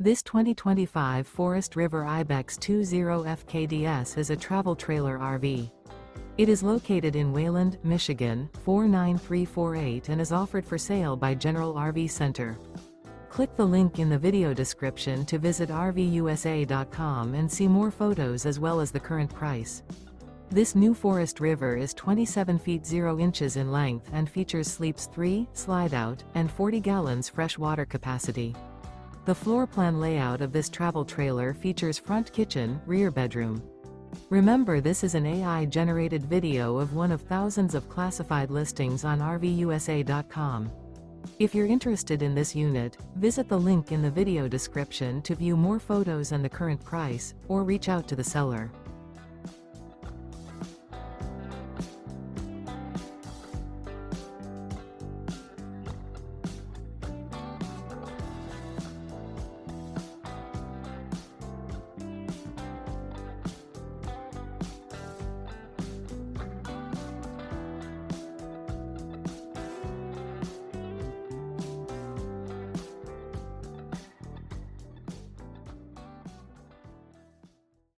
This 2025 Forest River IBEX 20FKDS is a travel trailer RV. It is located in Wayland, Michigan, 49348 and is offered for sale by General RV Center. Click the link in the video description to visit RVUSA.com and see more photos as well as the current price. This new Forest River is 27 feet 0 inches in length and features sleeps 3, Slideout, and 40 gallons fresh water capacity. The floor plan layout of this travel trailer features front kitchen, rear bedroom. Remember, this is an AI-generated video of one of thousands of classified listings on RVUSA.com. If you're interested in this unit, visit the link in the video description to view more photos and the current price, or reach out to the seller.